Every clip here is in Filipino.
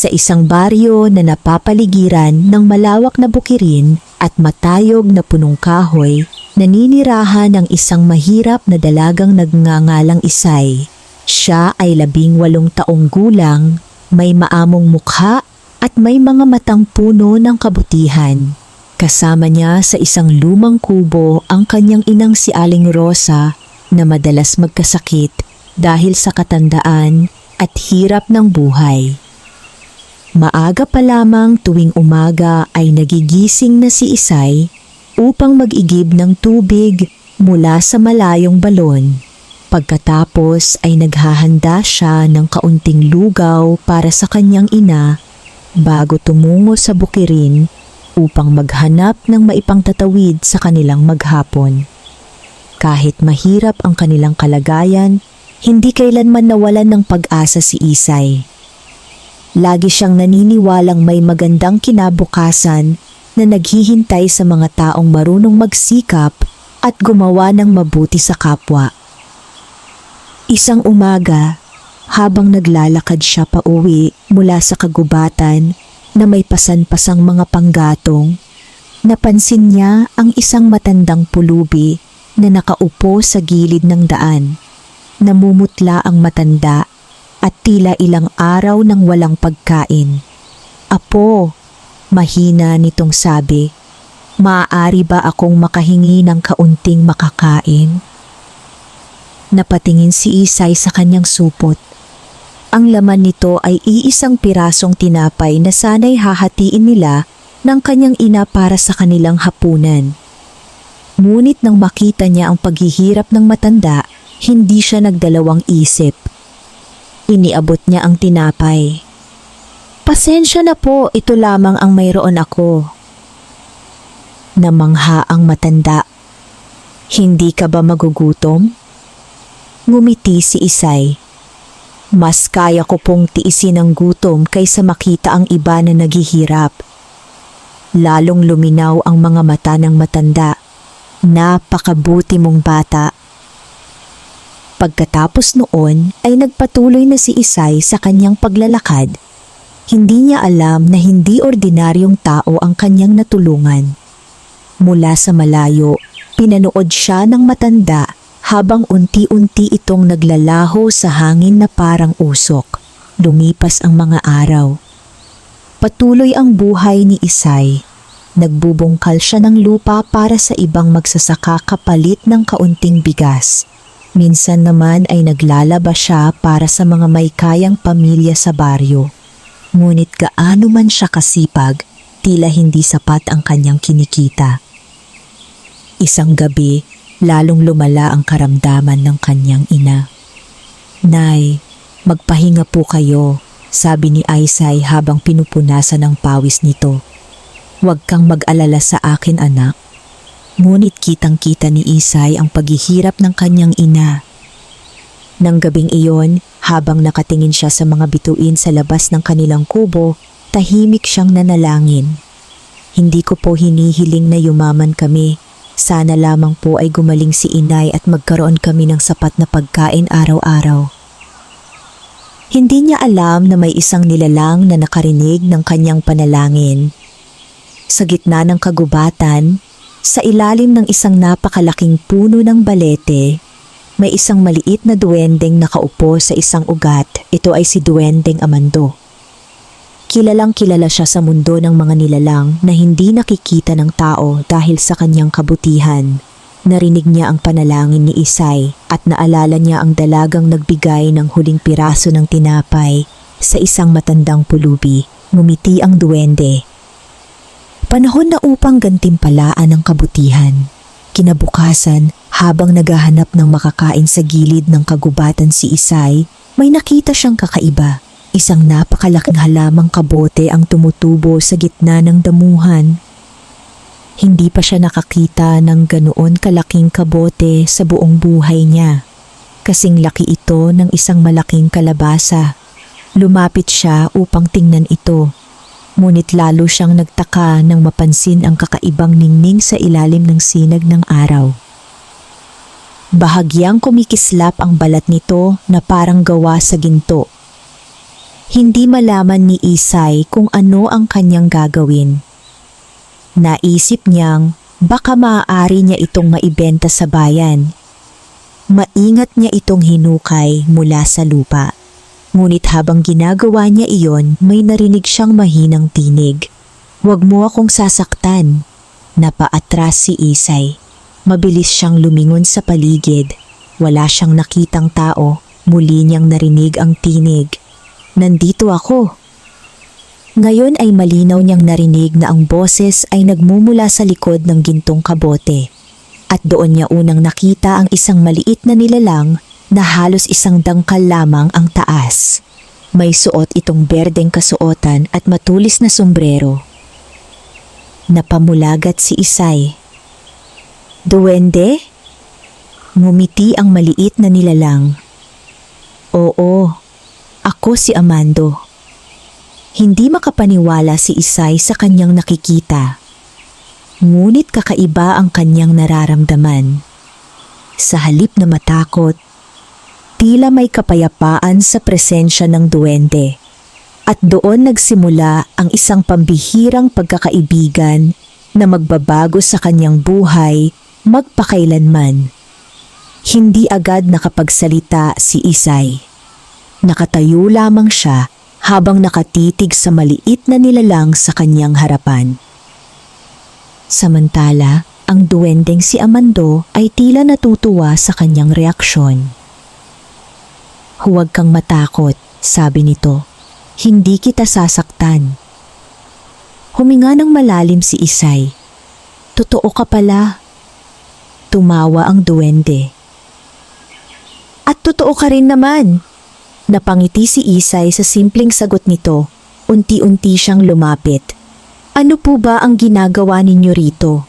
Sa isang baryo na napapaligiran ng malawak na bukirin at matayog na punong kahoy, naninirahan ng isang mahirap na dalagang nagngangalang Isay. Siya ay 18 taong gulang, may maamong mukha at may mga matang puno ng kabutihan. Kasama niya sa isang lumang kubo ang kanyang inang si Aling Rosa na madalas magkasakit dahil sa katandaan at hirap ng buhay. Maaga pa lamang tuwing umaga ay nagigising na si Isay upang mag-igib ng tubig mula sa malayong balon. Pagkatapos ay naghahanda siya ng kaunting lugaw para sa kanyang ina bago tumungo sa bukirin upang maghanap ng maipangtatawid sa kanilang maghapon. Kahit mahirap ang kanilang kalagayan, hindi kailanman nawalan ng pag-asa si Isay. Lagi siyang naniniwalang may magandang kinabukasan na naghihintay sa mga taong marunong magsikap at gumawa ng mabuti sa kapwa. Isang umaga, habang naglalakad siya pauwi mula sa kagubatan na may pasan-pasang mga panggatong, napansin niya ang isang matandang pulubi na nakaupo sa gilid ng daan. Namumutla ang matanda at tila ilang araw nang walang pagkain. "Apo," mahina nitong sabi, "maaari ba akong makahingi ng kaunting makakain?" Napatingin si Isay sa kanyang supot. Ang laman nito ay iisang pirasong tinapay na sana'y hahatiin nila ng kanyang ina para sa kanilang hapunan. Ngunit nang makita niya ang paghihirap ng matanda, hindi siya nagdalawang isip. Iniabot niya ang tinapay. "Pasensya na po, ito lamang ang mayroon ako." Namangha ang matanda. "Hindi ka ba magugutom?" Ngumiti si Isay. "Mas kaya ko pong tiisin ang gutom kaysa makita ang iba na naghihirap." Lalong luminaw ang mga mata ng matanda. "Napakabuti mong bata." Pagkatapos noon ay nagpatuloy na si Isay sa kanyang paglalakad. Hindi niya alam na hindi ordinaryong tao ang kanyang natulungan. Mula sa malayo, pinanood siya ng matanda habang unti-unti itong naglalaho sa hangin na parang usok. Lumipas ang mga araw. Patuloy ang buhay ni Isay. Nagbubungkal siya ng lupa para sa ibang magsasaka kapalit ng kaunting bigas. Minsan naman ay naglalaba siya para sa mga may kayang pamilya sa baryo. Ngunit gaano man siya kasipag, tila hindi sapat ang kanyang kinikita. Isang gabi, lalong lumala ang karamdaman ng kanyang ina. "Nay, magpahinga po kayo," sabi ni Isay habang pinupunasan ng pawis nito. "Huwag kang mag-alala sa akin, anak." Ngunit kitang-kita ni Isay ang paghihirap ng kanyang ina. Nang gabing iyon, habang nakatingin siya sa mga bituin sa labas ng kanilang kubo, tahimik siyang nanalangin. "Hindi ko po hinihiling na yumaman kami. Sana lamang po ay gumaling si inay at magkaroon kami ng sapat na pagkain araw-araw." Hindi niya alam na may isang nilalang na nakarinig ng kanyang panalangin. Sa gitna ng kagubatan, sa ilalim ng isang napakalaking puno ng balete, may isang maliit na duwendeng nakaupo sa isang ugat. Ito ay si Duwendeng Amando. Kilalang kilala siya sa mundo ng mga nilalang na hindi nakikita ng tao dahil sa kanyang kabutihan. Narinig niya ang panalangin ni Isay at naalala niya ang dalagang nagbigay ng huling piraso ng tinapay sa isang matandang pulubi. Ngumiti ang duwende. Panahon na upang gantimpalaan ang kabutihan. Kinabukasan, habang naghahanap ng makakain sa gilid ng kagubatan si Isay, may nakita siyang kakaiba. Isang napakalaking halamang kabote ang tumutubo sa gitna ng damuhan. Hindi pa siya nakakita ng ganoon kalaking kabote sa buong buhay niya. Kasing laki ito ng isang malaking kalabasa. Lumapit siya upang tingnan ito. Ngunit lalo siyang nagtaka nang mapansin ang kakaibang ningning sa ilalim ng sinag ng araw. Bahagyang kumikislap ang balat nito na parang gawa sa ginto. Hindi malaman ni Isay kung ano ang kanyang gagawin. Naisip niyang baka maaari niya itong maibenta sa bayan. Maingat niya itong hinukay mula sa lupa. Ngunit habang ginagawa niya iyon, may narinig siyang mahinang tinig. "Huwag mo akong sasaktan." Napaatras si Isay. Mabilis siyang lumingon sa paligid. Wala siyang nakitang tao. Muli niyang narinig ang tinig. "Nandito ako." Ngayon ay malinaw niyang narinig na ang boses ay nagmumula sa likod ng gintong kabote. At doon niya unang nakita ang isang maliit na nilalang na halos isang dangkal lamang ang taas. May suot itong berdeng kasuotan at matulis na sombrero. Napamulagat si Isay. "Duwende?" Ngumiti ang maliit na nilalang. "Oo, ako si Amando." Hindi makapaniwala si Isay sa kanyang nakikita. Ngunit kakaiba ang kanyang nararamdaman. Sa halip na matakot, tila may kapayapaan sa presensya ng duwende. At doon nagsimula ang isang pambihirang pagkakaibigan na magbabago sa kanyang buhay magpakailanman. Hindi agad nakapagsalita si Isay. Nakatayo lamang siya habang nakatitig sa maliit na nilalang sa kanyang harapan. Samantala, ang duwendeng si Amando ay tila natutuwa sa kanyang reaksyon. "Huwag kang matakot," sabi nito. "Hindi kita sasaktan." Huminga ng malalim si Isay. "Totoo ka pala." Tumawa ang duwende. "At totoo ka rin naman." Napangiti si Isay sa simpleng sagot nito. Unti-unti siyang lumapit. "Ano po ba ang ginagawa ninyo rito?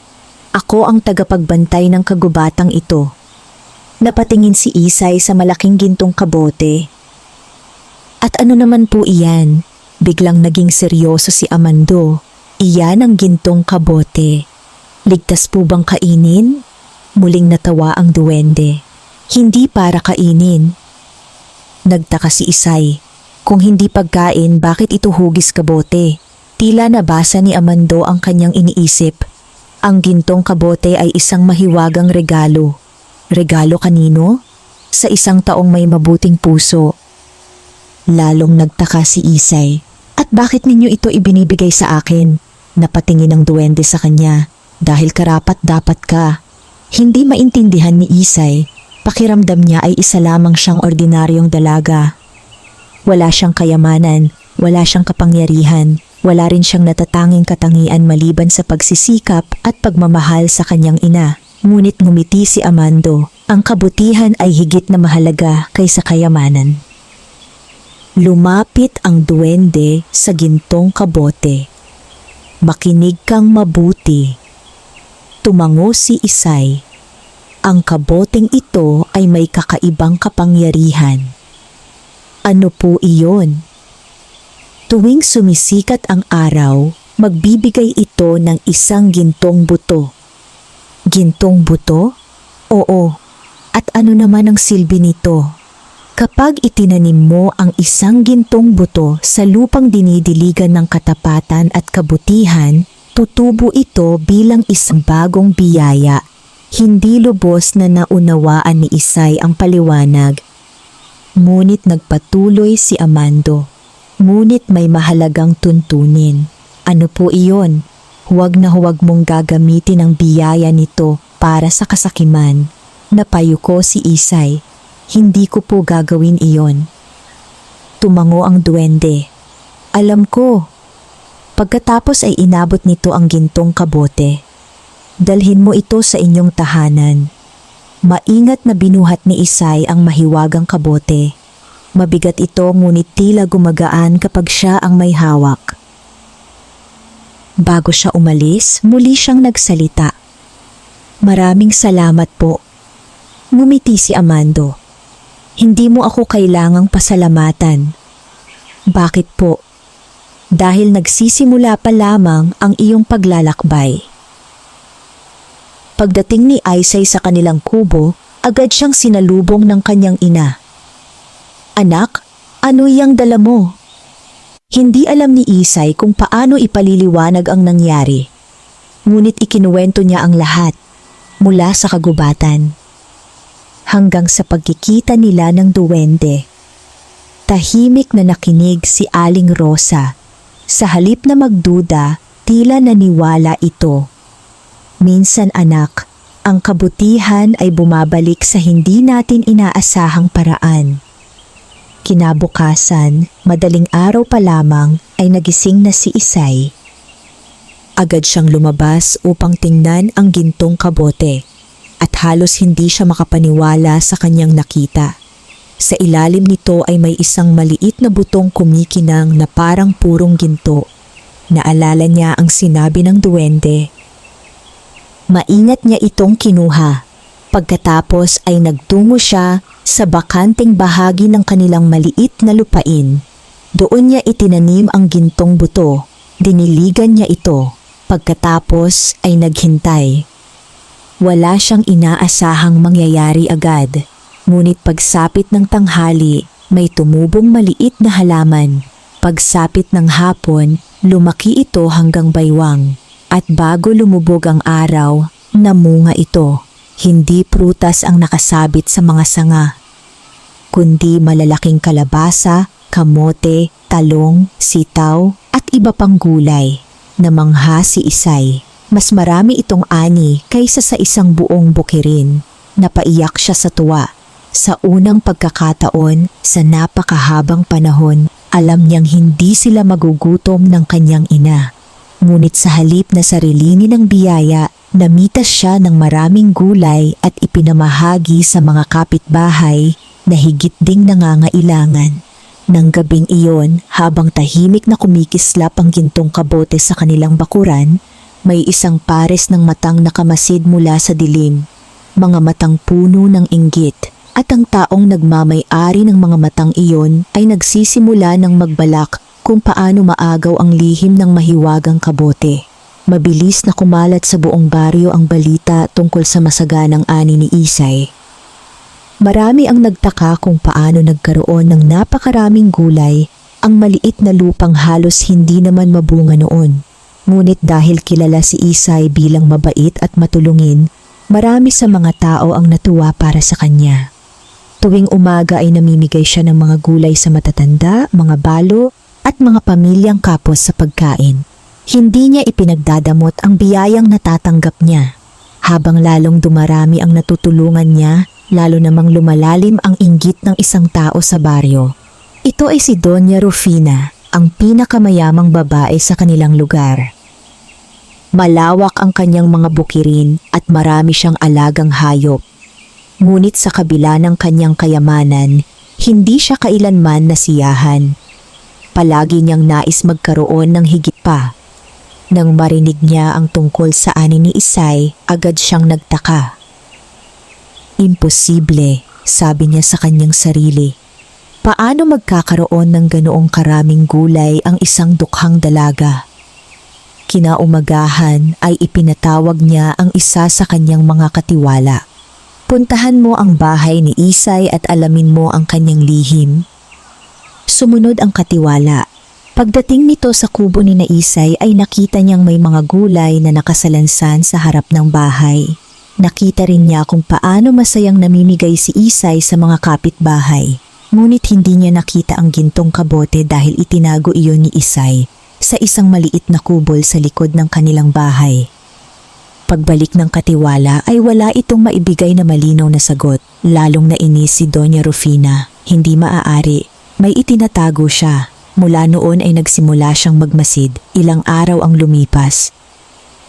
Ako ang tagapagbantay ng kagubatang ito." Napatingin si Isay sa malaking gintong kabote. "At ano naman po iyan?" Biglang naging seryoso si Amando. "Iyan ang gintong kabote. Ligtas po bang kainin?" Muling natawa ang duwende. "Hindi para kainin." Nagtaka si Isay. Kung hindi pagkain, bakit ito hugis kabote? Tila nabasa ni Amando ang kanyang iniisip. Ang gintong kabote ay isang mahiwagang regalo. Regalo kanino? Sa isang taong may mabuting puso. Lalong nagtaka si Isay. "At bakit ninyo ito ibinibigay sa akin?" Napatingin ang duwende sa kanya. "Dahil karapat-dapat ka." Hindi maintindihan ni Isay. Pakiramdam niya ay isa lamang siyang ordinaryong dalaga. Wala siyang kayamanan, wala siyang kapangyarihan, wala rin siyang natatanging katangian maliban sa pagsisikap at pagmamahal sa kanyang ina. Ngunit ngumiti si Amando, ang kabutihan ay higit na mahalaga kaysa kayamanan. Lumapit ang duwende sa gintong kabote. "Makinig kang mabuti." Tumango si Isay. Ang kaboteng ito ay may kakaibang kapangyarihan. "Ano po iyon?" Tuwing sumisikat ang araw, magbibigay ito ng isang gintong buto. "Gintong buto?" "Oo. At ano naman ang silbi nito?" "Kapag itinanim mo ang isang gintong buto sa lupang dinidiligan ng katapatan at kabutihan, tutubo ito bilang isang bagong biyaya." Hindi lubos na naunawaan ni Isay ang paliwanag. Ngunit nagpatuloy si Amando. "Ngunit may mahalagang tuntunin." "Ano po iyon?" "Huwag na huwag mong gagamitin ang biyaya nito para sa kasakiman." Napayuko si Isay. "Hindi ko po gagawin iyon." Tumango ang duwende. "Alam ko." Pagkatapos ay inabot nito ang gintong kabote. "Dalhin mo ito sa inyong tahanan." Maingat na binuhat ni Isay ang mahiwagang kabote. Mabigat ito ngunit tila gumagaan kapag siya ang may hawak. Bago siya umalis, muli siyang nagsalita. "Maraming salamat po." Ngumiti si Amando. "Hindi mo ako kailangang pasalamatan." "Bakit po?" "Dahil nagsisimula pa lamang ang iyong paglalakbay." Pagdating ni Isay sa kanilang kubo, agad siyang sinalubong ng kanyang ina. "Anak, ano iyang dala mo?" Hindi alam ni Isay kung paano ipaliliwanag ang nangyari. Ngunit ikinuwento niya ang lahat, mula sa kagubatan hanggang sa pagkikita nila ng duwende. Tahimik na nakinig si Aling Rosa. Sa halip na magduda, tila naniwala ito. Minsan anak, ang kabutihan ay bumabalik sa hindi natin inaasahang paraan. Kinabukasan, madaling araw pa lamang ay nagising na si Isay. Agad siyang lumabas upang tingnan ang gintong kabote at halos hindi siya makapaniwala sa kanyang nakita. Sa ilalim nito ay may isang maliit na butong kumikinang na parang purong ginto. Naalala niya ang sinabi ng duwende. Maingat niya itong kinuha. Pagkatapos ay nagtungo siya sa bakanteng bahagi ng kanilang maliit na lupain. Doon niya itinanim ang gintong buto. Diniligan niya ito. Pagkatapos ay naghintay. Wala siyang inaasahang mangyayari agad. Ngunit pagsapit ng tanghali, may tumubong maliit na halaman. Pagsapit ng hapon, lumaki ito hanggang baywang. At bago lumubog ang araw, namunga ito. Hindi prutas ang nakasabit sa mga sanga, kundi malalaking kalabasa, kamote, talong, sitaw, at iba pang gulay. Namangha si Isay. Mas marami itong ani kaysa sa isang buong bukirin. Napaiyak siya sa tuwa. Sa unang pagkakataon, sa napakahabang panahon, alam niyang hindi sila magugutom ng kanyang ina. Ngunit sa halip na sarilinin ng biyaya, namitas siya ng maraming gulay at ipinamahagi sa mga kapitbahay na higit ding nangangailangan. Nang gabing iyon, habang tahimik na kumikislap ang gintong kabote sa kanilang bakuran, may isang pares ng matang nakamasid mula sa dilim. Mga matang puno ng inggit, at ang taong nagmamay-ari ng mga matang iyon ay nagsisimula ng magbalak kung paano maagaw ang lihim ng mahiwagang kabote. Mabilis na kumalat sa buong baryo ang balita tungkol sa masaganang ani ni Isay. Marami ang nagtaka kung paano nagkaroon ng napakaraming gulay ang maliit na lupang halos hindi naman mabunga noon. Ngunit dahil kilala si Isay bilang mabait at matulungin, marami sa mga tao ang natuwa para sa kanya. Tuwing umaga ay namimigay siya ng mga gulay sa matatanda, mga balo at mga pamilyang kapos sa pagkain. Hindi niya ipinagdadamot ang biyayang natatanggap niya. Habang lalong dumarami ang natutulungan niya, lalo namang lumalalim ang inggit ng isang tao sa baryo. Ito ay si Doña Rufina, ang pinakamayamang babae sa kanilang lugar. Malawak ang kanyang mga bukirin at marami siyang alagang hayop. Ngunit sa kabila ng kanyang kayamanan, hindi siya kailanman nasiyahan. Palagi niyang nais magkaroon ng higit pa. Nang marinig niya ang tungkol sa ani ni Isay, agad siyang nagtaka. Imposible, sabi niya sa kanyang sarili. Paano magkakaroon ng ganoong karaming gulay ang isang dukhang dalaga? Kinaumagahan ay ipinatawag niya ang isa sa kanyang mga katiwala. Puntahan mo ang bahay ni Isay at alamin mo ang kanyang lihim. Sumunod ang katiwala. Pagdating nito sa kubo ni na Isay ay nakita niyang may mga gulay na nakasalansan sa harap ng bahay. Nakita rin niya kung paano masayang namimigay si Isay sa mga kapitbahay. Ngunit hindi niya nakita ang gintong kabote dahil itinago iyon ni Isay sa isang maliit na kubol sa likod ng kanilang bahay. Pagbalik ng katiwala ay wala itong maibigay na malinaw na sagot. Lalong nainis si Doña Rufina. Hindi maaari. May itinatago siya. Mula noon ay nagsimula siyang magmasid. Ilang araw ang lumipas.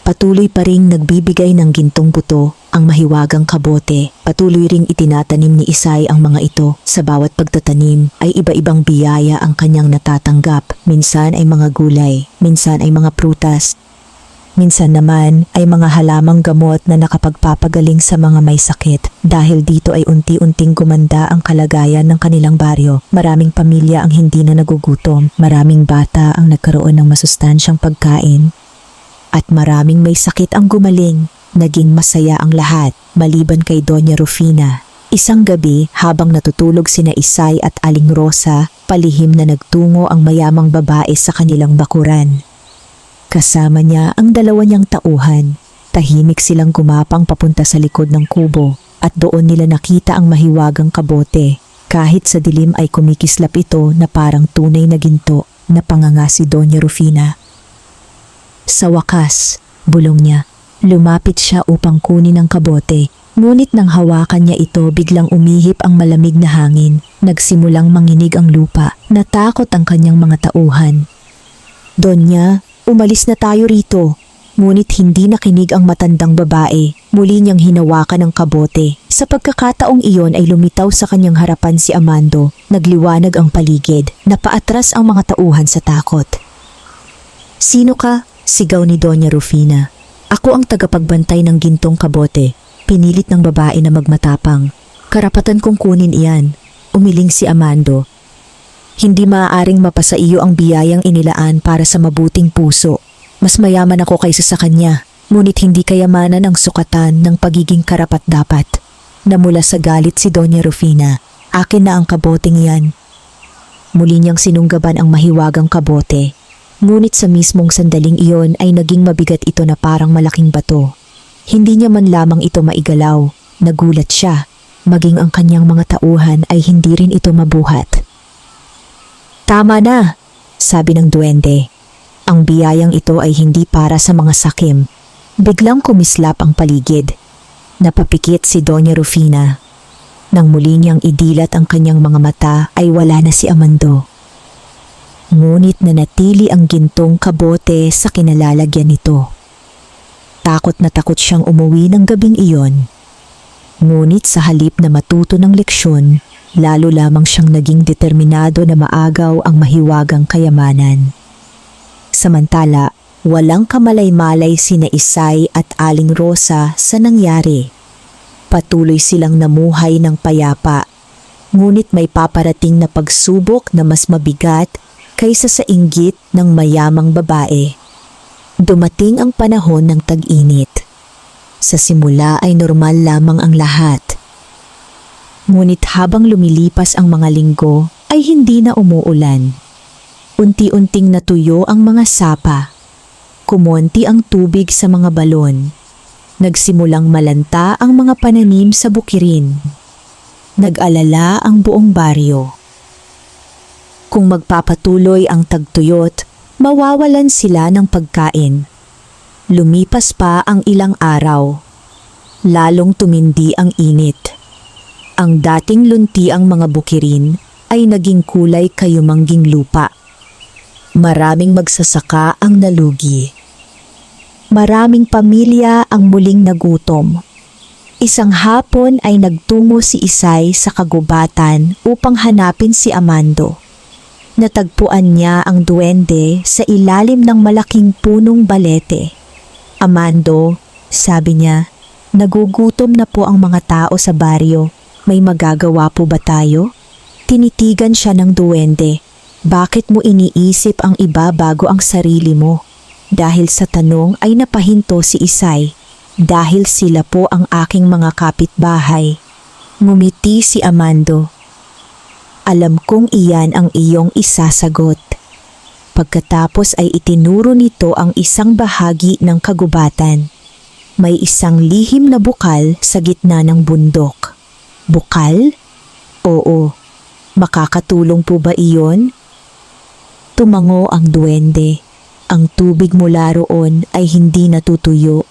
Patuloy pa ring nagbibigay ng gintong buto ang mahiwagang kabote. Patuloy ring itinatanim ni Isay ang mga ito. Sa bawat pagtatanim ay iba-ibang biyaya ang kanyang natatanggap. Minsan ay mga gulay, minsan ay mga prutas. Minsan naman ay mga halamang gamot na nakapagpapagaling sa mga may sakit. Dahil dito ay unti-unting gumanda ang kalagayan ng kanilang baryo. Maraming pamilya ang hindi na nagugutom. Maraming bata ang nagkaroon ng masustansyang pagkain. At maraming may sakit ang gumaling. Naging masaya ang lahat, maliban kay Doña Rufina. Isang gabi habang natutulog sina Isay at Aling Rosa, palihim na nagtungo ang mayamang babae sa kanilang bakuran. Kasama niya ang dalawa niyang tauhan. Tahimik silang gumapang papunta sa likod ng kubo at doon nila nakita ang mahiwagang kabote. Kahit sa dilim ay kumikislap ito na parang tunay na ginto na panganga si Doña Rufina. Sa wakas, bulong niya, lumapit siya upang kunin ang kabote. Ngunit nang hawakan niya ito, biglang umihip ang malamig na hangin. Nagsimulang manginig ang lupa. Natakot ang kanyang mga tauhan. Donya, umalis na tayo rito. Ngunit hindi nakinig ang matandang babae. Muli niyang hinawakan ang kabote. Sa pagkakataong iyon ay lumitaw sa kanyang harapan si Amando. Nagliwanag ang paligid. Napaatras ang mga tauhan sa takot. Sino ka? Sigaw ni Doña Rufina. Ako ang tagapagbantay ng gintong kabote. Pinilit ng babae na magmatapang. Karapatan kong kunin iyan. Umiling si Amando. Hindi maaaring mapasa iyo ang biyayang inilaan para sa mabuting puso. Mas mayaman ako kaysa sa kanya. Ngunit hindi kayamanan ang sukatan ng pagiging karapat-dapat. Namula sa galit si Doña Rufina. Akin na ang kaboteng iyan. Muli niyang sinunggaban ang mahiwagang kabote. Ngunit sa mismong sandaling iyon ay naging mabigat ito na parang malaking bato. Hindi niya man lamang ito maigalaw. Nagulat siya. Maging ang kanyang mga tauhan ay hindi rin ito mabuhat. Tama na, sabi ng duwende. Ang biyayang ito ay hindi para sa mga sakim. Biglang kumislap ang paligid. Napapikit si Doña Rufina. Nang muli niyang idilat ang kanyang mga mata ay wala na si Amando. Ngunit nanatili ang gintong kabote sa kinalalagyan nito. Takot na takot siyang umuwi ng gabing iyon. Ngunit sa halip na matuto ng leksyon, lalo lamang siyang naging determinado na maagaw ang mahiwagang kayamanan. Samantala, walang kamalay-malay sina Isay at Aling Rosa sa nangyari. Patuloy silang namuhay ng payapa, ngunit may paparating na pagsubok na mas mabigat kaysa sa inggit ng mayamang babae. Dumating ang panahon ng tag-init. Sa simula ay normal lamang ang lahat. Ngunit habang lumilipas ang mga linggo ay hindi na umuulan. Unti-unting natuyo ang mga sapa. Kumonti ang tubig sa mga balon. Nagsimulang malanta ang mga pananim sa bukirin. Nag-alala ang buong baryo. Kung magpapatuloy ang tagtuyot, mawawalan sila ng pagkain. Lumipas pa ang ilang araw. Lalong tumindi ang init. Ang dating lunti ang mga bukirin ay naging kulay kayumangging lupa. Maraming magsasaka ang nalugi. Maraming pamilya ang muling nagutom. Isang hapon ay nagtungo si Isay sa kagubatan upang hanapin si Amando. Natagpuan niya ang duwende sa ilalim ng malaking punong balete. Amando, sabi niya, nagugutom na po ang mga tao sa baryo. May magagawa po ba tayo? Tinitigan siya ng duwende. Bakit mo iniisip ang iba bago ang sarili mo? Dahil sa tanong ay napahinto si Isay. Dahil sila po ang aking mga kapitbahay. Ngumiti si Amando. Alam kong iyan ang iyong isasagot. Pagkatapos ay itinuro nito ang isang bahagi ng kagubatan. May isang lihim na bukal sa gitna ng bundok. Bukal? Oo. Makakatulong po ba iyon? Tumango ang duwende. Ang tubig mula roon ay hindi natutuyo.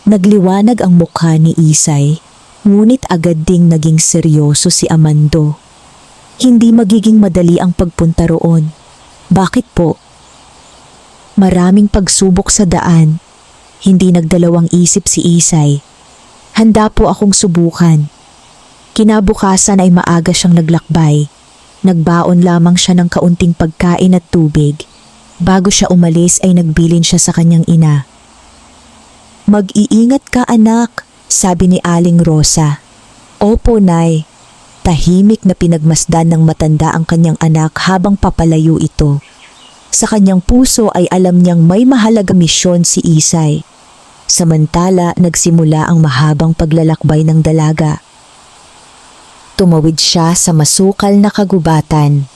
Nagliwanag ang mukha ni Isay, ngunit agad ding naging seryoso si Amando. Hindi magiging madali ang pagpunta roon. Bakit po? Maraming pagsubok sa daan. Hindi nagdalawang isip si Isay. Handa po akong subukan. Kinabukasan ay maaga siyang naglakbay. Nagbaon lamang siya ng kaunting pagkain at tubig. Bago siya umalis ay nagbilin siya sa kanyang ina. Mag-iingat ka anak, sabi ni Aling Rosa. Opo, Nay. Tahimik na pinagmasdan ng matanda ang kanyang anak habang papalayo ito. Sa kanyang puso ay alam niyang may mahalagang misyon si Isay. Samantala, nagsimula ang mahabang paglalakbay ng dalaga. Tumawid siya sa masukal na kagubatan.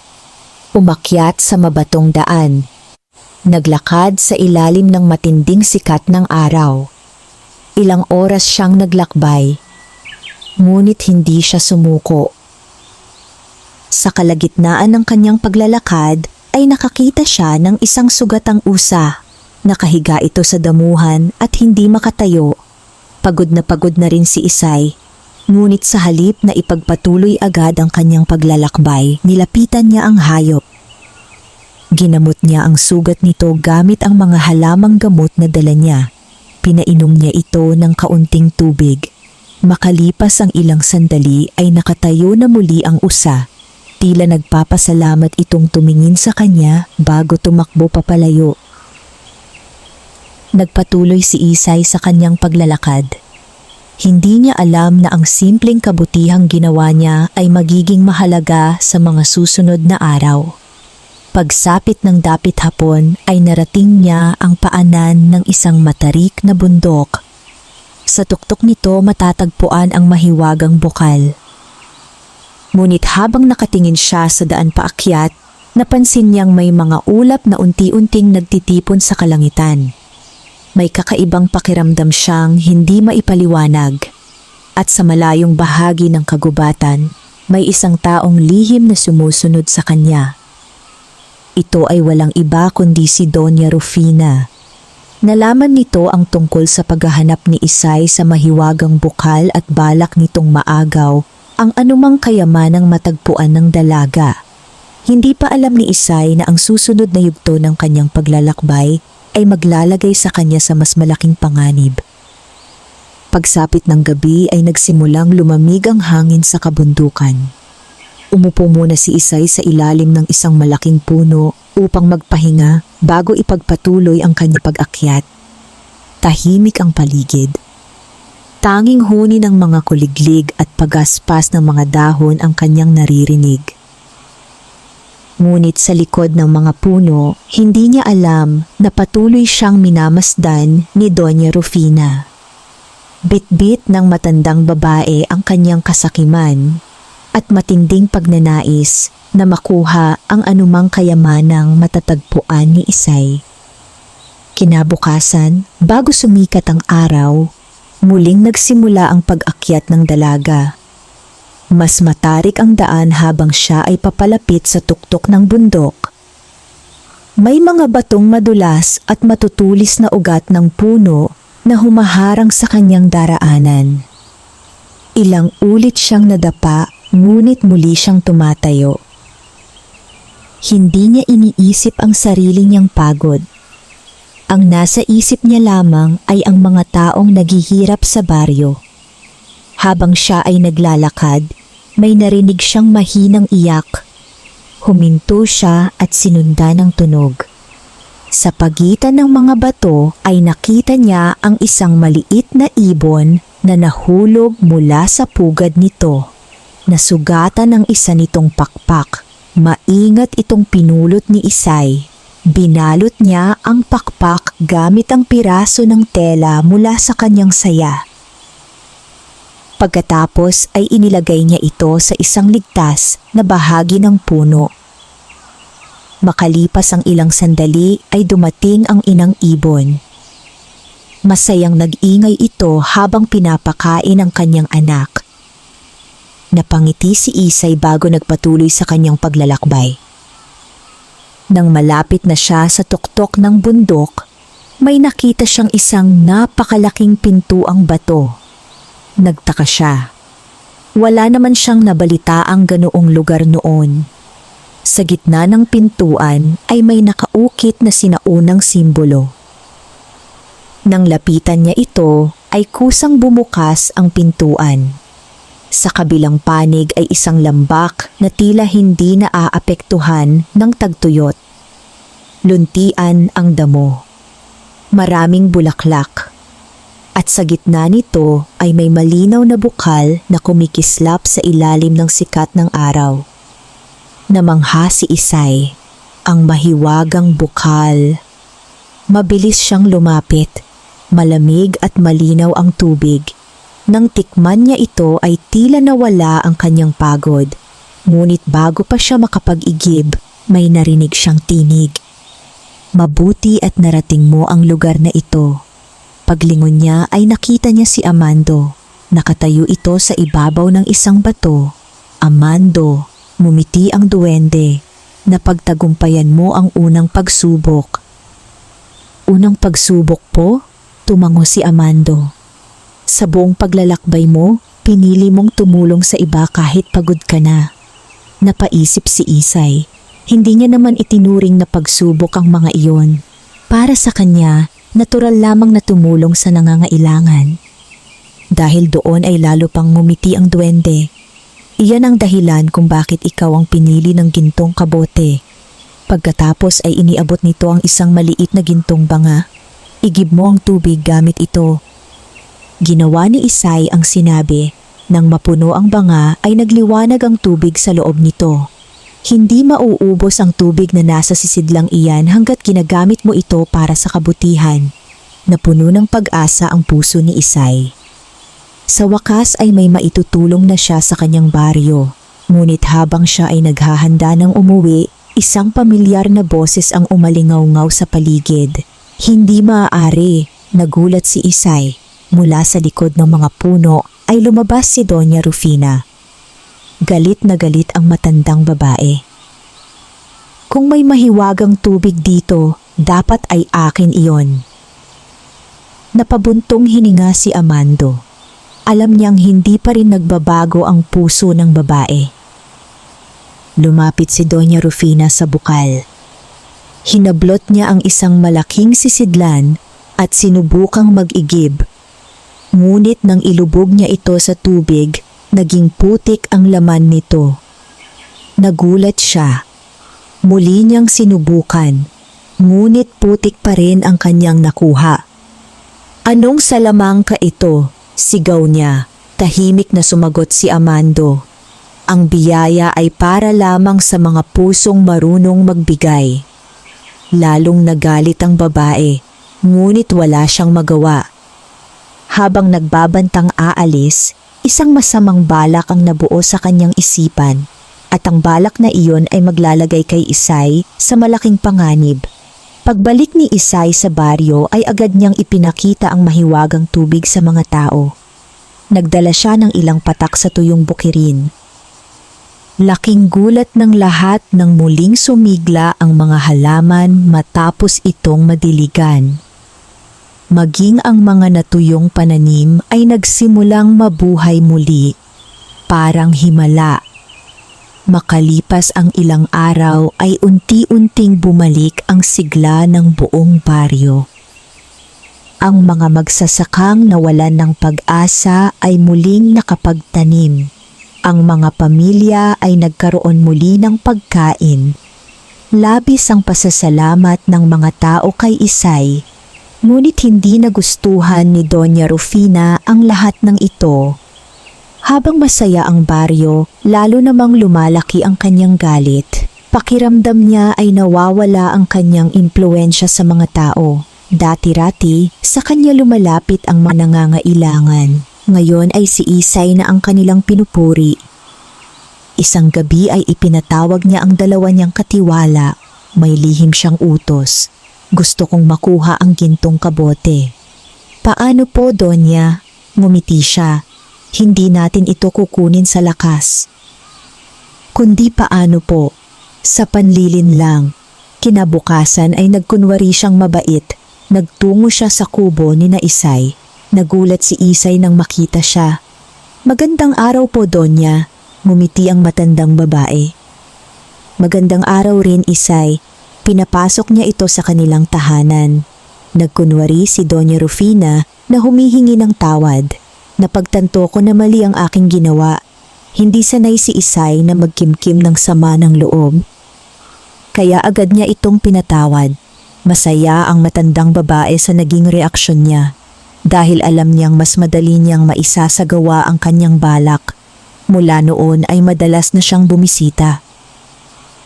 Umakyat sa mabatong daan. Naglakad sa ilalim ng matinding sikat ng araw. Ilang oras siyang naglakbay, ngunit hindi siya sumuko. Sa kalagitnaan ng kanyang paglalakad ay nakakita siya ng isang sugatang usa. Nakahiga ito sa damuhan at hindi makatayo. Pagod na rin si Isay. Ngunit sa halip na ipagpatuloy agad ang kanyang paglalakbay, nilapitan niya ang hayop. Ginamot niya ang sugat nito gamit ang mga halamang gamot na dala niya. Pinainom niya ito ng kaunting tubig. Makalipas ang ilang sandali ay nakatayo na muli ang usa. Tila nagpapasalamat itong tumingin sa kanya bago tumakbo papalayo. Nagpatuloy si Isay sa kanyang paglalakad. Hindi niya alam na ang simpleng kabutihang ginawa niya ay magiging mahalaga sa mga susunod na araw. Pagsapit ng dapit hapon ay narating niya ang paanan ng isang matarik na bundok. Sa tuktok nito matatagpuan ang mahiwagang bukal. Ngunit habang nakatingin siya sa daan paakyat, napansin niyang may mga ulap na unti-unting nagtitipon sa kalangitan. May kakaibang pakiramdam siyang hindi maipaliwanag. At sa malayong bahagi ng kagubatan, may isang taong lihim na sumusunod sa kanya. Ito ay walang iba kundi si Doña Rufina. Nalaman nito ang tungkol sa paghahanap ni Isay sa mahiwagang bukal at balak nitong maagaw ang anumang kayamanang matagpuan ng dalaga. Hindi pa alam ni Isay na ang susunod na yugto ng kanyang paglalakbay ay maglalagay sa kanya sa mas malaking panganib. Pagsapit ng gabi ay nagsimulang lumamig ang hangin sa kabundukan. Umupo muna si Isay sa ilalim ng isang malaking puno upang magpahinga bago ipagpatuloy ang kanyang pag-akyat. Tahimik ang paligid. Tanging huni ng mga kuliglig at pagaspas ng mga dahon ang kanyang naririnig. Ngunit sa likod ng mga puno, hindi niya alam na patuloy siyang minamasdan ni Doña Rufina. Bitbit ng matandang babae ang kanyang kasakiman at matinding pagnanais na makuha ang anumang kayamanang matatagpuan ni Isay. Kinabukasan, bago sumikat ang araw, muling nagsimula ang pag-akyat ng dalaga. Mas matarik ang daan habang siya ay papalapit sa tuktok ng bundok. May mga batong madulas at matutulis na ugat ng puno na humaharang sa kanyang daraanan. Ilang ulit siyang nadapa, ngunit muli siyang tumatayo. Hindi niya iniisip ang sarili niyang pagod. Ang nasa isip niya lamang ay ang mga taong naghihirap sa baryo. Habang siya ay naglalakad, may narinig siyang mahinang iyak. Huminto siya at sinundan ng tunog. Sa pagitan ng mga bato ay nakita niya ang isang maliit na ibon na nahulog mula sa pugad nito. Nasugatan ng isa nitong pakpak. Maingat itong pinulot ni Isay. Binalot niya ang pakpak gamit ang piraso ng tela mula sa kanyang saya. Pagkatapos ay inilagay niya ito sa isang ligtas na bahagi ng puno. Makalipas ang ilang sandali ay dumating ang inang ibon. Masayang nag-ingay ito habang pinapakain ang kanyang anak. Napangiti si Isay bago nagpatuloy sa kanyang paglalakbay. Nang malapit na siya sa tuktok ng bundok, may nakita siyang isang napakalaking pintuang bato. Nagtaka siya. Wala naman siyang nabalitaang ganoong lugar noon. Sa gitna ng pintuan ay may nakaukit na sinaunang simbolo. Nang lapitan niya ito, ay kusang bumukas ang pintuan. Sa kabilang panig ay isang lambak na tila hindi naaapektuhan ng tagtuyot. Luntian ang damo. Maraming bulaklak. At sa gitna nito ay may malinaw na bukal na kumikislap sa ilalim ng sikat ng araw. Namangha si Isay, ang mahiwagang bukal. Mabilis siyang lumapit. Malamig at malinaw ang tubig. Nang tikman niya ito ay tila nawala ang kanyang pagod. Ngunit bago pa siya makapag-igib, may narinig siyang tinig. Mabuti at narating mo ang lugar na ito. Paglingon niya ay nakita niya si Amando. Nakatayo ito sa ibabaw ng isang bato. Amando, ngumiti ang duwende. Napagtagumpayan mo ang unang pagsubok. Unang pagsubok po? Tumango si Amando. Sa buong paglalakbay mo, pinili mong tumulong sa iba kahit pagod ka na. Napaisip si Isay. Hindi niya naman itinuring na pagsubok ang mga iyon. Para sa kanya, natural lamang na tumulong sa nangangailangan. Dahil doon ay lalo pang ngumiti ang duwende. Iyan ang dahilan kung bakit ikaw ang pinili ng gintong kabote. Pagkatapos ay iniabot nito ang isang maliit na gintong banga. Igib mo ang tubig gamit ito. Ginawa ni Isay ang sinabi. Nang mapuno ang banga ay nagliwanag ang tubig sa loob nito. Hindi mauubos ang tubig na nasa sisidlang iyan hanggat ginagamit mo ito para sa kabutihan. Napuno ng pag-asa ang puso ni Isay. Sa wakas ay may maitutulong na siya sa kanyang baryo. Ngunit habang siya ay naghahanda ng umuwi, isang pamilyar na boses ang umalingaw-ngaw sa paligid. Hindi maaari, nagulat si Isay. Mula sa likod ng mga puno ay lumabas si Doña Rufina. Galit na galit ang matandang babae. Kung may mahiwagang tubig dito, dapat ay akin iyon. Napabuntong hininga si Amando. Alam niyang hindi pa rin nagbabago ang puso ng babae. Lumapit si Doña Rufina sa bukal. Hinablot niya ang isang malaking sisidlan at sinubukang mag-igib. Ngunit nang ilubog niya ito sa tubig, naging putik ang laman nito. Nagulat siya. Muli niyang sinubukan, ngunit putik pa rin ang kanyang nakuha. Anong salamang ka ito? Sigaw niya. Tahimik na sumagot si Amando. Ang biyaya ay para lamang sa mga pusong marunong magbigay. Lalong nagalit ang babae, ngunit wala siyang magawa. Habang nagbabantang aalis, isang masamang balak ang nabuo sa kanyang isipan at ang balak na iyon ay maglalagay kay Isay sa malaking panganib. Pagbalik ni Isay sa baryo ay agad niyang ipinakita ang mahiwagang tubig sa mga tao. Nagdala siya ng ilang patak sa tuyong bukirin. Laking gulat ng lahat nang muling sumigla ang mga halaman matapos itong madiligan. Maging ang mga natuyong pananim ay nagsimulang mabuhay muli, parang himala. Makalipas ang ilang araw ay unti-unting bumalik ang sigla ng buong baryo. Ang mga magsasakang nawalan ng pag-asa ay muling nakapagtanim. Ang mga pamilya ay nagkaroon muli ng pagkain. Labis ang pasasalamat ng mga tao kay Isay. Ngunit hindi nagustuhan ni Doña Rufina ang lahat ng ito. Habang masaya ang baryo, lalo namang lumalaki ang kanyang galit. Pakiramdam niya ay nawawala ang kanyang impluensya sa mga tao. Dati-rati, sa kanya lumalapit ang mga nangangailangan. Ngayon ay si Isay na ang kanilang pinupuri. Isang gabi ay ipinatawag niya ang dalawa niyang katiwala. May lihim siyang utos. Gusto kong makuha ang gintong kabote. Paano po, Donya? Ngumiti siya. Hindi natin ito kukunin sa lakas. Kundi paano po? Sa panlilin lang. Kinabukasan ay nagkunwari siyang mabait. Nagtungo siya sa kubo ni na Isay. Nagulat si Isay nang makita siya. Magandang araw po, Donya. Ngumiti ang matandang babae. Magandang araw rin, Isay. Pinapasok niya ito sa kanilang tahanan. Nagkunwari si Doña Rufina na humihingi ng tawad. Napagtanto ko na mali ang aking ginawa. Hindi sanay si Isay na magkimkim ng sama ng loob. Kaya agad niya itong pinatawad. Masaya ang matandang babae sa naging reaksyon niya. Dahil alam niyang mas madali niyang maisasagawa ang kanyang balak. Mula noon ay madalas na siyang bumisita.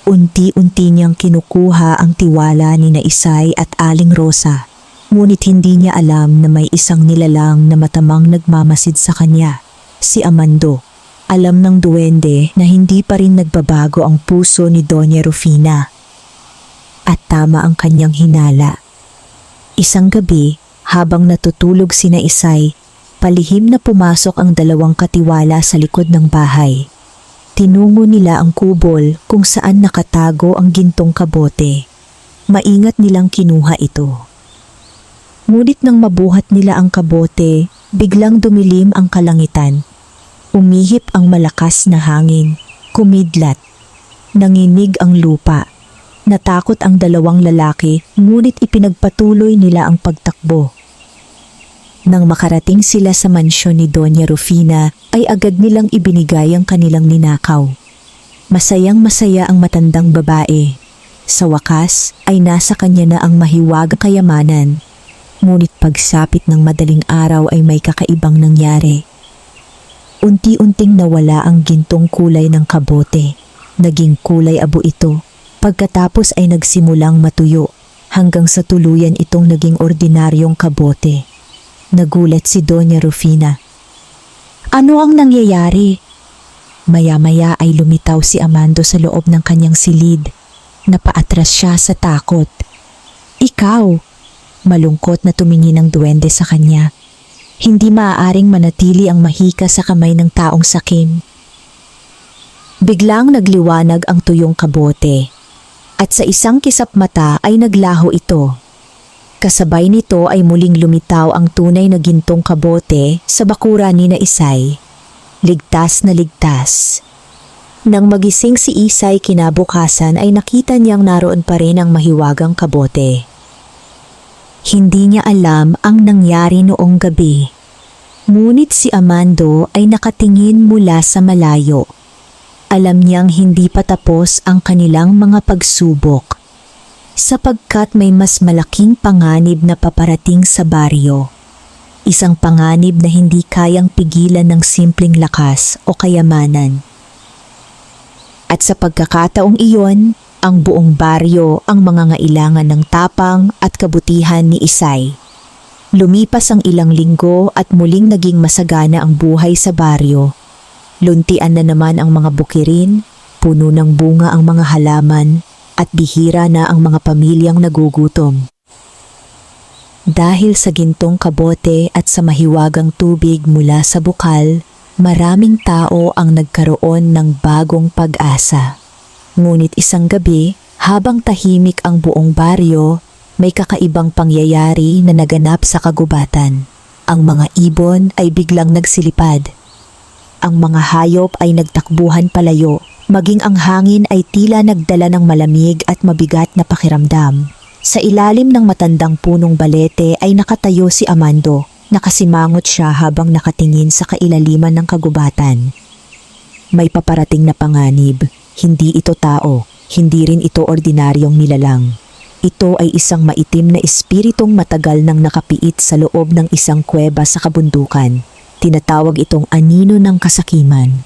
Unti-unti niyang kinukuha ang tiwala ni na Isay at Aling Rosa. Ngunit hindi niya alam na may isang nilalang na matamang nagmamasid sa kanya, si Amando. Alam ng duwende na hindi pa rin nagbabago ang puso ni Doña Rufina. At tama ang kanyang hinala. Isang gabi, habang natutulog sina Isay, palihim na pumasok ang dalawang katiwala sa likod ng bahay. Tinungo nila ang kubol kung saan nakatago ang gintong kabote. Maingat nilang kinuha ito. Ngunit nang mabuhat nila ang kabote, biglang dumilim ang kalangitan. Umihip ang malakas na hangin, kumidlat. Nanginig ang lupa. Natakot ang dalawang lalaki, ngunit ipinagpatuloy nila ang pagtakbo. Nang makarating sila sa mansyon ni Doña Rufina, ay agad nilang ibinigay ang kanilang ninakaw. Masayang-masaya ang matandang babae. Sa wakas ay nasa kanya na ang mahiwagang kayamanan. Ngunit pagsapit ng madaling araw ay may kakaibang nangyari. Unti-unting nawala ang gintong kulay ng kabote. Naging kulay abo ito. Pagkatapos ay nagsimulang matuyo hanggang sa tuluyan itong naging ordinaryong kabote. Nagulat si Doña Rufina. Ano ang nangyayari? Maya-maya ay lumitaw si Amando sa loob ng kanyang silid. Napaatras siya sa takot. Ikaw! Malungkot na tumingin ang duwende sa kanya. Hindi maaaring manatili ang mahika sa kamay ng taong sakim. Biglang nagliwanag ang tuyong kabote. At sa isang kisap mata ay naglaho ito. Kasabay nito ay muling lumitaw ang tunay na gintong kabote sa bakura ni na Isay. Ligtas na ligtas. Nang magising si Isay kinabukasan ay nakita niyang naroon pa rin ang mahiwagang kabote. Hindi niya alam ang nangyari noong gabi. Ngunit si Amando ay nakatingin mula sa malayo. Alam niyang hindi pa tapos ang kanilang mga pagsubok. Sapagkat may mas malaking panganib na paparating sa baryo. Isang panganib na hindi kayang pigilan ng simpleng lakas o kayamanan. At sa pagkakataong iyon, ang buong baryo ang mangangailangan ng tapang at kabutihan ni Isay. Lumipas ang ilang linggo at muling naging masagana ang buhay sa baryo. Luntian na naman ang mga bukirin, puno ng bunga ang mga halaman, at bihira na ang mga pamilyang nagugutom. Dahil sa gintong kabote at sa mahiwagang tubig mula sa bukal, maraming tao ang nagkaroon ng bagong pag-asa. Ngunit isang gabi, habang tahimik ang buong baryo, may kakaibang pangyayari na naganap sa kagubatan. Ang mga ibon ay biglang nagsilipad. Ang mga hayop ay nagtakbuhan palayo, maging ang hangin ay tila nagdala ng malamig at mabigat na pakiramdam. Sa ilalim ng matandang punong balete ay nakatayo si Amando. Nakasimangot siya habang nakatingin sa kailaliman ng kagubatan. May paparating na panganib. Hindi ito tao, hindi rin ito ordinaryong nilalang. Ito ay isang maitim na espiritong matagal nang nakapiit sa loob ng isang kuweba sa kabundukan. Tinatawag itong anino ng kasakiman.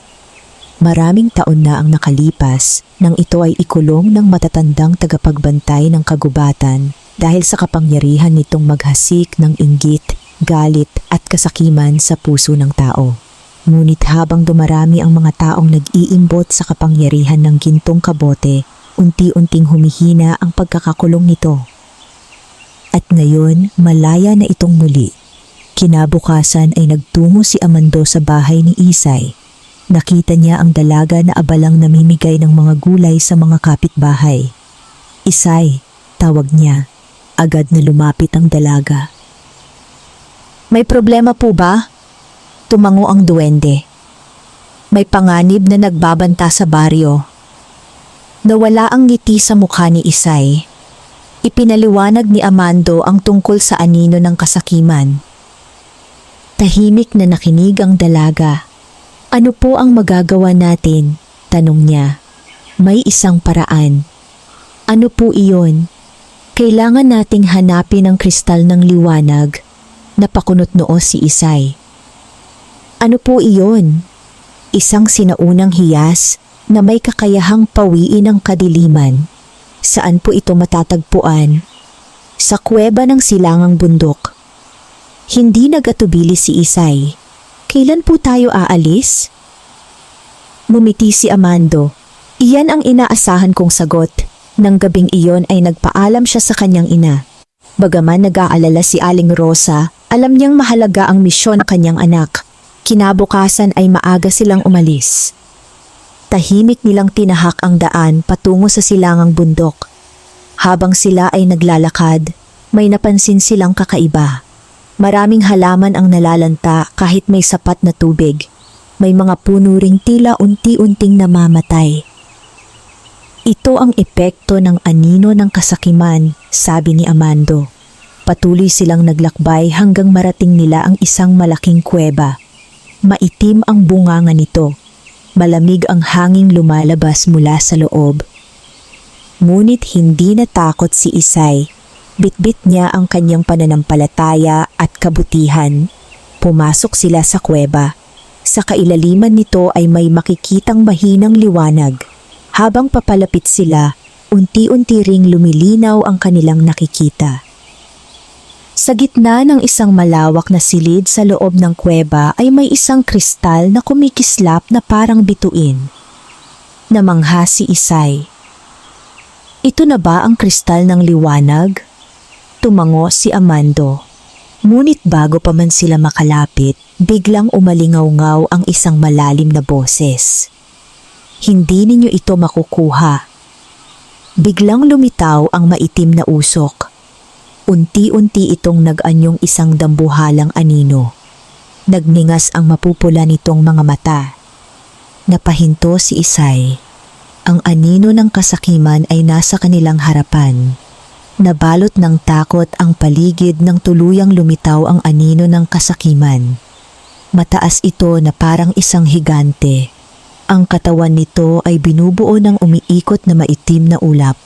Maraming taon na ang nakalipas nang ito ay ikulong ng matatandang tagapagbantay ng kagubatan dahil sa kapangyarihan nitong maghasik ng inggit, galit at kasakiman sa puso ng tao. Ngunit habang dumarami ang mga taong nag-iimbot sa kapangyarihan ng gintong kabote, unti-unting humihina ang pagkakakulong nito. At ngayon, malaya na itong muli. Kinabukasan ay nagtungo si Amando sa bahay ni Isay. Nakita niya ang dalaga na abalang namimigay ng mga gulay sa mga kapitbahay. Isay, tawag niya. Agad na lumapit ang dalaga. May problema po ba? Tumango ang duwende. May panganib na nagbabanta sa baryo. Nawala ang ngiti sa mukha ni Isay. Ipinaliwanag ni Amando ang tungkol sa anino ng kasakiman. Tahimik na nakinig ang dalaga. Ano po ang magagawa natin? Tanong niya. May isang paraan. Ano po iyon? Kailangan nating hanapin ang kristal ng liwanag. Napakunot noo si Isay. Ano po iyon? Isang sinaunang hiyas na may kakayahang pawiin ang kadiliman. Saan po ito matatagpuan? sa kuweba ng silangang bundok. Hindi nagatubili si Isay. Kailan po tayo aalis? Ngumiti si Amando. Iyan ang inaasahan kong sagot. Nang gabing iyon ay nagpaalam siya sa kanyang ina. Bagaman nag-aalala si Aling Rosa, alam niyang mahalaga ang misyon ng kanyang anak. Kinabukasan ay maaga silang umalis. Tahimik nilang tinahak ang daan patungo sa silangang bundok. Habang sila ay naglalakad, may napansin silang kakaiba. Maraming halaman ang nalalanta kahit may sapat na tubig. May mga puno ring tila unti-unting namamatay. Ito ang epekto ng anino ng kasakiman, sabi ni Amando. Patuloy silang naglakbay hanggang marating nila ang isang malaking kuweba. Maitim ang bunganga nito. Malamig ang hanging lumalabas mula sa loob. Ngunit hindi natakot si Isay. Bitbit niya ang kanyang pananampalataya at kabutihan. Pumasok sila sa kuweba. Sa kailaliman nito ay may makikitang mahinang liwanag. Habang papalapit sila, unti-unti ring lumilinaw ang kanilang nakikita. Sa gitna ng isang malawak na silid sa loob ng kuweba ay may isang kristal na kumikislap na parang bituin. Namangha si Isay. Ito na ba ang kristal ng liwanag? Tumango si Amando. Ngunit bago pa man sila makalapit, biglang umalingaw-ngaw ang isang malalim na boses. Hindi ninyo ito makukuha. Biglang lumitaw ang maitim na usok. Unti-unti itong nag-anyong isang dambuhalang anino. Nagningas ang mapupula nitong mga mata. Napahinto si Isay. Ang anino ng kasakiman ay nasa kanilang harapan. Nabalot ng takot ang paligid nang tuluyang lumitaw ang anino ng kasakiman. Mataas ito na parang isang higante. Ang katawan nito ay binubuo ng umiikot na maitim na ulap.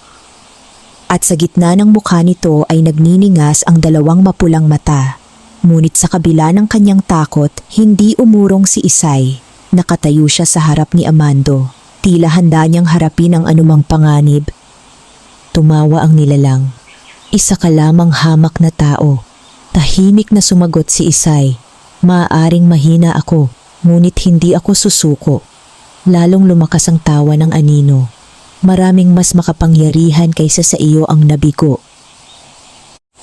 At sa gitna ng mukha nito ay nagniningas ang dalawang mapulang mata. Ngunit sa kabila ng kanyang takot, hindi umurong si Isay. Nakatayo siya sa harap ni Amando. Tila handa niyang harapin ang anumang panganib. Tumawa ang nilalang. Isa ka lamang hamak na tao. Tahimik na sumagot si Isay. Maaaring mahina ako, ngunit hindi ako susuko. Lalong lumakas ang tawa ng anino. Maraming mas makapangyarihan kaysa sa iyo ang nabigo.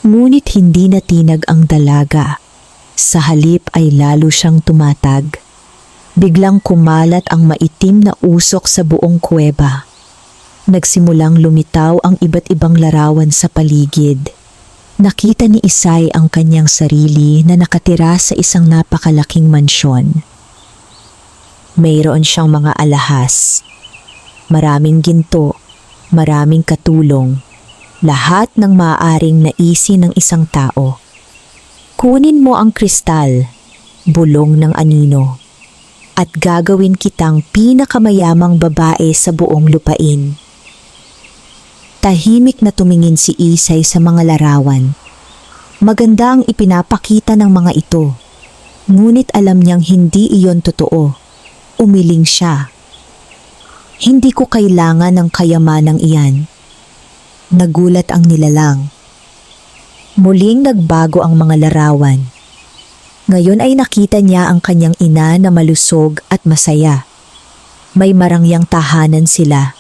Ngunit hindi natinag ang dalaga. Sa halip ay lalo siyang tumatag. Biglang kumalat ang maitim na usok sa buong kuweba. Nagsimulang lumitaw ang iba't ibang larawan sa paligid. Nakita ni Isay ang kanyang sarili na nakatira sa isang napakalaking mansyon. Mayroon siyang mga alahas. Maraming ginto, maraming katulong. Lahat ng maaaring naisin ng isang tao. Kunin mo ang kristal, bulong ng anino, at gagawin kitang pinakamayamang babae sa buong lupain. Tahimik na tumingin si Isay sa mga larawan. Maganda ang ipinapakita ng mga ito. Ngunit alam niyang hindi iyon totoo. Umiling siya. Hindi ko kailangan ng kayamanang iyan. Nagulat ang nilalang. Muling nagbago ang mga larawan. Ngayon ay nakita niya ang kanyang ina na malusog at masaya. May marangyang tahanan sila.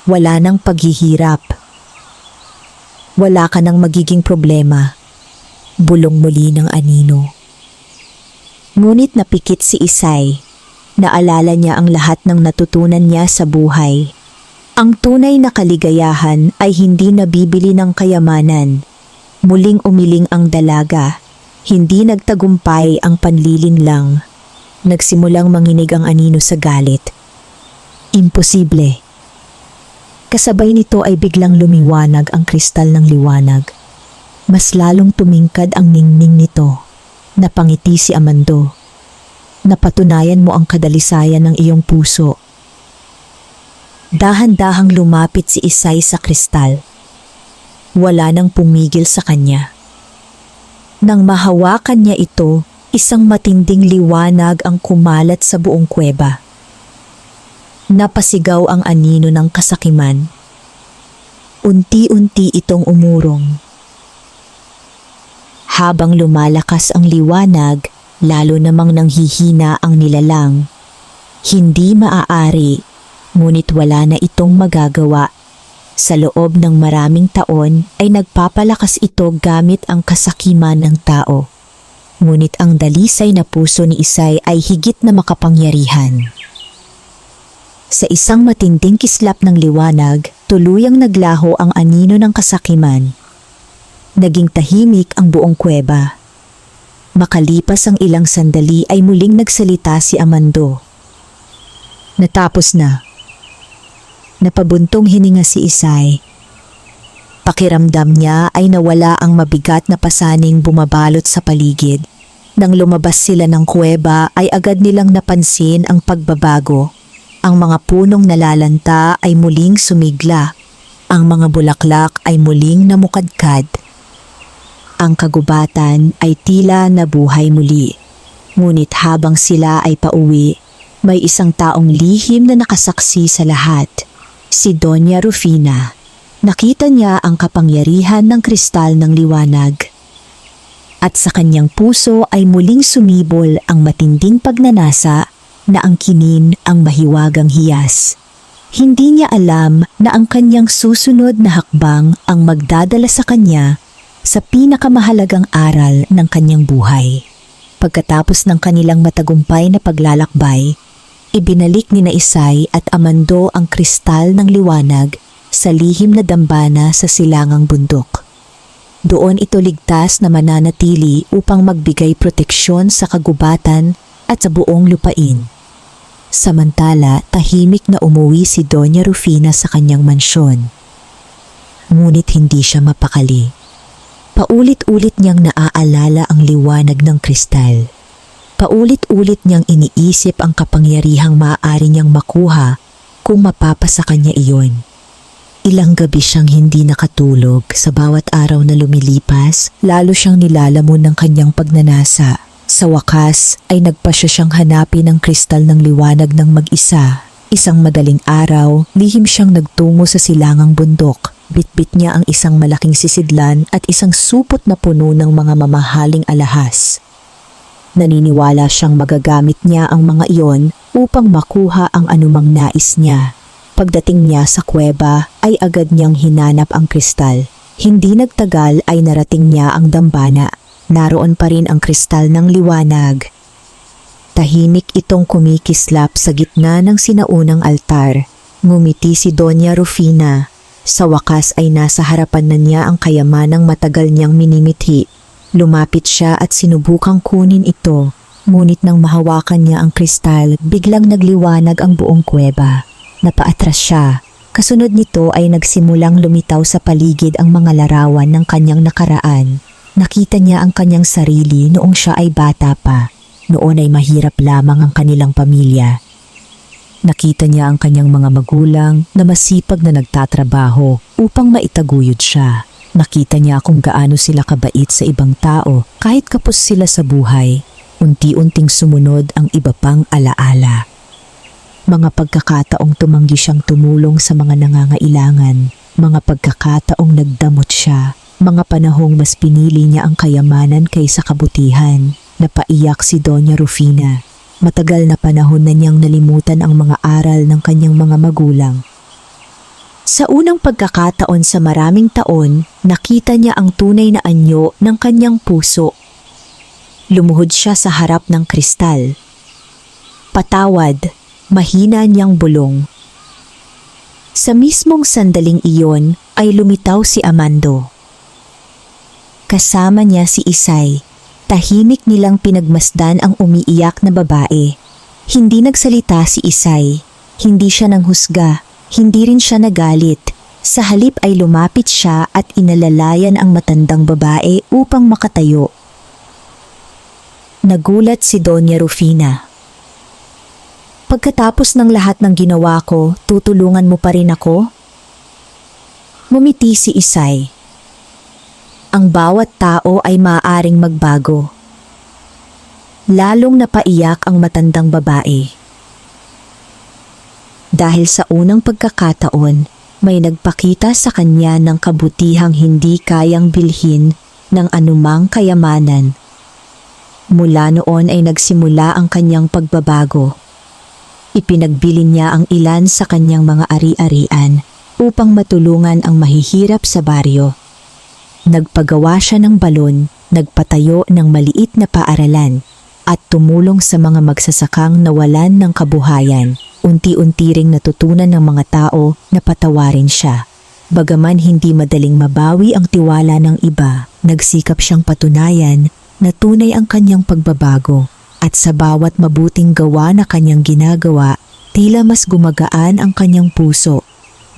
Wala nang paghihirap. Wala ka nang magiging problema, bulong muli ng anino. Ngunit napikit si Isay. Naalala niya ang lahat ng natutunan niya sa buhay. Ang tunay na kaligayahan ay hindi nabibili ng kayamanan. Muling umiling ang dalaga. Hindi nagtagumpay ang panlilinlang. Nagsimulang manginig ang anino sa galit. Imposible. Kasabay nito ay biglang lumiwanag ang kristal ng liwanag. Mas lalong tumingkad ang ningning nito. Napangiti si Amando. Napatunayan mo ang kadalisayan ng iyong puso. Dahan-dahang lumapit si Isay sa kristal. Wala nang pumigil sa kanya. Nang mahawakan niya ito, isang matinding liwanag ang kumalat sa buong kuweba. Napasigaw ang anino ng kasakiman. Unti-unti itong umurong. Habang lumalakas ang liwanag, lalo namang nanghihina ang nilalang. Hindi maaari, ngunit wala na itong magagawa. Sa loob ng maraming taon ay nagpapalakas ito gamit ang kasakiman ng tao. Ngunit ang dalisay na puso ni Isay ay higit na makapangyarihan. Sa isang matinding kislap ng liwanag, tuluyang naglaho ang anino ng kasakiman. Naging tahimik ang buong kuweba. Makalipas ang ilang sandali ay muling nagsalita si Amando. Natapos na. Napabuntong hininga si Isay. Pakiramdam niya ay nawala ang mabigat na pasaning bumabalot sa paligid. Nang lumabas sila ng kuweba ay agad nilang napansin ang pagbabago. Ang mga punong nalalanta ay muling sumigla. Ang mga bulaklak ay muling namukadkad. Ang kagubatan ay tila nabuhay muli. Ngunit habang sila ay pauwi, may isang taong lihim na nakasaksi sa lahat. Si Doña Rufina. Nakita niya ang kapangyarihan ng kristal ng liwanag. At sa kanyang puso ay muling sumibol ang matinding pagnanasa na angkinin ang mahiwagang hiyas. Hindi niya alam na ang kanyang susunod na hakbang ang magdadala sa kanya sa pinakamahalagang aral ng kanyang buhay. Pagkatapos ng kanilang matagumpay na paglalakbay, ibinalik ni Isay at Amando ang kristal ng liwanag sa lihim na dambana sa silangang bundok. Doon ito ligtas na mananatili upang magbigay proteksyon sa kagubatan at sa buong lupain. Samantala, tahimik na umuwi si Doña Rufina sa kanyang mansyon. Ngunit hindi siya mapakali. Paulit-ulit niyang naaalala ang liwanag ng kristal. Paulit-ulit niyang iniisip ang kapangyarihang maaari niyang makuha kung mapapasa kanya iyon. Ilang gabi siyang hindi nakatulog. Sa bawat araw na lumilipas, lalo siyang nilalamon ng kanyang pagnanasa. Sa wakas ay nagpasya siyang hanapin ang kristal ng liwanag ng mag-isa. Isang madaling araw, lihim siyang nagtungo sa silangang bundok. Bitbit niya ang isang malaking sisidlan at isang supot na puno ng mga mamahaling alahas. Naniniwala siyang magagamit niya ang mga iyon upang makuha ang anumang nais niya. Pagdating niya sa kuweba ay agad niyang hinanap ang kristal. Hindi nagtagal ay narating niya ang dambana. Naroon pa rin ang kristal ng liwanag. Tahimik itong kumikislap sa gitna ng sinaunang altar. Ngumiti si Doña Rufina. Sa wakas ay nasa harapan na niya ang kayamanang matagal niyang minimithi. Lumapit siya at sinubukang kunin ito. Ngunit nang mahawakan niya ang kristal, biglang nagliwanag ang buong kuweba. Napaatras siya. Kasunod nito ay nagsimulang lumitaw sa paligid ang mga larawan ng kanyang nakaraan. Nakita niya ang kanyang sarili noong siya ay bata pa. Noon ay mahirap lamang ang kanilang pamilya. Nakita niya ang kanyang mga magulang na masipag na nagtatrabaho upang maitaguyod siya. Nakita niya kung gaano sila kabait sa ibang tao kahit kapos sila sa buhay. Unti-unting sumunod ang iba pang alaala. Mga pagkakataong tumanggi siyang tumulong sa mga nangangailangan. Mga pagkakataong nagdamot siya. Mga panahong mas pinili niya ang kayamanan kaysa kabutihan. Napaiyak si Doña Rufina. Matagal na panahon na niyang nalimutan ang mga aral ng kanyang mga magulang. Sa unang pagkakataon sa maraming taon, nakita niya ang tunay na anyo ng kanyang puso. Lumuhod siya sa harap ng kristal. Patawad, mahina niyang bulong. Sa mismong sandaling iyon ay lumitaw si Amando. Kasama niya si Isay. Tahimik nilang pinagmasdan ang umiiyak na babae. Hindi nagsalita si Isay. Hindi siya nanghusga. Hindi rin siya nagalit. Sa halip ay lumapit siya at inalalayan ang matandang babae upang makatayo. Nagulat si Doña Rufina. Pagkatapos ng lahat ng ginawa ko, tutulungan mo pa rin ako? Ngumiti si Isay. Ang bawat tao ay maaaring magbago. Lalong napaiyak ang matandang babae. Dahil sa unang pagkakataon, may nagpakita sa kanya ng kabutihang hindi kayang bilhin ng anumang kayamanan. Mula noon ay nagsimula ang kanyang pagbabago. Ipinagbili niya ang ilan sa kanyang mga ari-arian upang matulungan ang mahihirap sa baryo. Nagpagawa siya ng balon, nagpatayo ng maliit na paaralan, at tumulong sa mga magsasakang nawalan ng kabuhayan. Unti-unti ring natutunan ng mga tao na patawarin siya. Bagaman hindi madaling mabawi ang tiwala ng iba, nagsikap siyang patunayan na tunay ang kanyang pagbabago. At sa bawat mabuting gawa na kanyang ginagawa, tila mas gumagaan ang kanyang puso.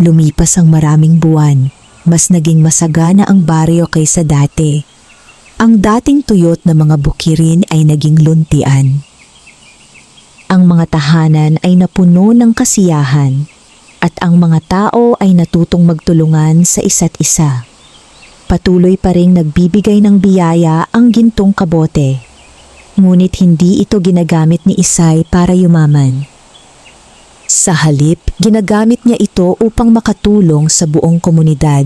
Lumipas ang maraming buwan, mas naging masagana ang baryo kaysa dati. Ang dating tuyot na mga bukirin ay naging luntian. Ang mga tahanan ay napuno ng kasiyahan at ang mga tao ay natutong magtulungan sa isa't isa. Patuloy pa ring nagbibigay ng biyaya ang gintong kabote. Ngunit hindi ito ginagamit ni Isay para yumaman. Sa halip, ginagamit niya ito upang makatulong sa buong komunidad.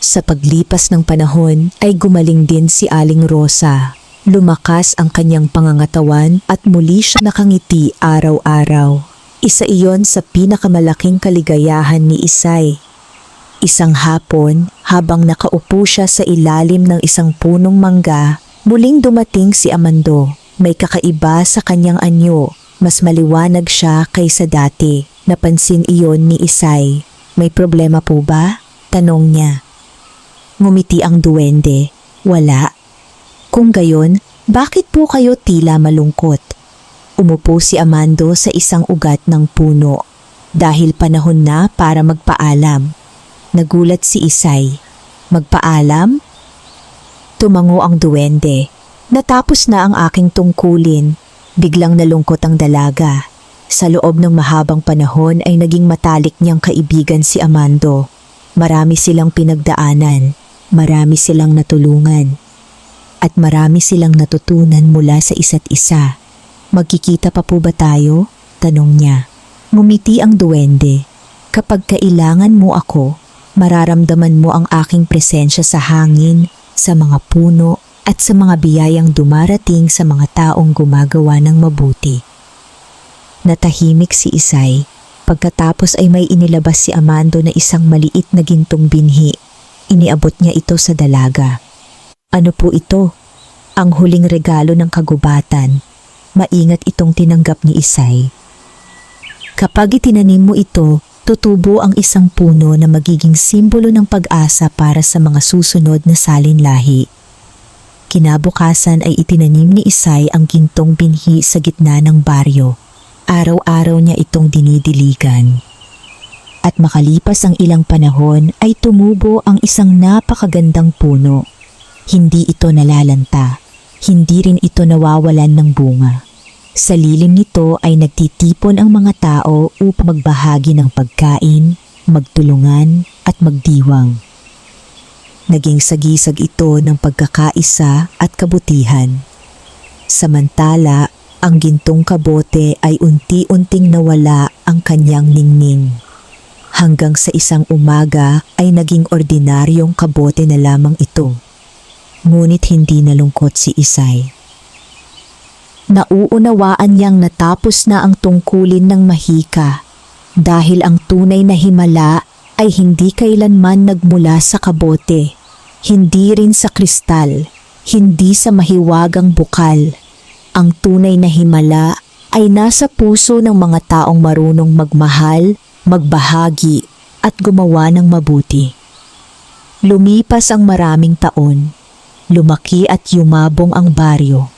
Sa paglipas ng panahon ay gumaling din si Aling Rosa. Lumakas ang kanyang pangangatawan at muli siya nakangiti araw-araw. Isa iyon sa pinakamalaking kaligayahan ni Isay. Isang hapon, habang nakaupo siya sa ilalim ng isang punong mangga, muling dumating si Amando. May kakaiba sa kanyang anyo. Mas maliwanag siya kaysa dati. Napansin iyon ni Isay. May problema po ba? Tanong niya. Ngumiti ang duwende. Wala. Kung gayon, bakit po kayo tila malungkot? Umupo si Amando sa isang ugat ng puno. Dahil panahon na para magpaalam. Nagulat si Isay. Magpaalam? Tumango ang duwende. Natapos na ang aking tungkulin. Biglang nalungkot ang dalaga. Sa loob ng mahabang panahon ay naging matalik niyang kaibigan si Amando. Marami silang pinagdaanan. Marami silang natulungan. At marami silang natutunan mula sa isa't isa. Magkikita pa po ba tayo? Tanong niya. Ngumiti ang duwende. Kapag kailangan mo ako, mararamdaman mo ang aking presensya sa hangin, sa mga puno, at sa mga biyayang dumarating sa mga taong gumagawa ng mabuti. Natahimik si Isay. Pagkatapos ay may inilabas si Amando na isang maliit na gintong binhi. Iniabot niya ito sa dalaga. Ano po ito? Ang huling regalo ng kagubatan. Maingat itong tinanggap ni Isay. Kapag itinanim mo ito, tutubo ang isang puno na magiging simbolo ng pag-asa para sa mga susunod na salinlahi. Kinabukasan ay itinanim ni Isay ang gintong binhi sa gitna ng baryo. Araw-araw niya itong dinidiligan. At makalipas ang ilang panahon ay tumubo ang isang napakagandang puno. Hindi ito nalalanta. Hindi rin ito nawawalan ng bunga. Sa lilim nito ay nagtitipon ang mga tao upang magbahagi ng pagkain, magtulungan at magdiwang. Naging sagisag ito ng pagkakaisa at kabutihan. Samantala, ang gintong kabote ay unti-unting nawala ang kanyang ningning. Hanggang sa isang umaga ay naging ordinaryong kabote na lamang ito. Ngunit hindi nalungkot si Isay. Nauunawaan niyang natapos na ang tungkulin ng mahika dahil ang tunay na himala ay hindi kailanman nagmula sa kabote, hindi rin sa kristal, hindi sa mahiwagang bukal. Ang tunay na himala ay nasa puso ng mga taong marunong magmahal, magbahagi at gumawa ng mabuti. Lumipas ang maraming taon, lumaki at yumabong ang baryo.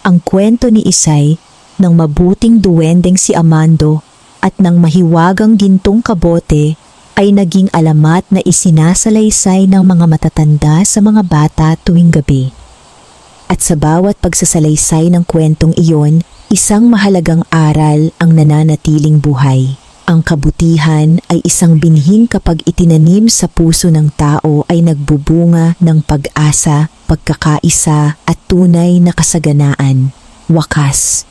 Ang kwento ni Isay ng mabuting duwendeng si Amando at ng mahiwagang gintong kabote ay naging alamat na isinasalaysay ng mga matatanda sa mga bata tuwing gabi. At sa bawat pagsasalaysay ng kwentong iyon, isang mahalagang aral ang nananatiling buhay. Ang kabutihan ay isang binhing kapag itinanim sa puso ng tao ay nagbubunga ng pag-asa, pagkakaisa at tunay na kasaganaan. Wakas.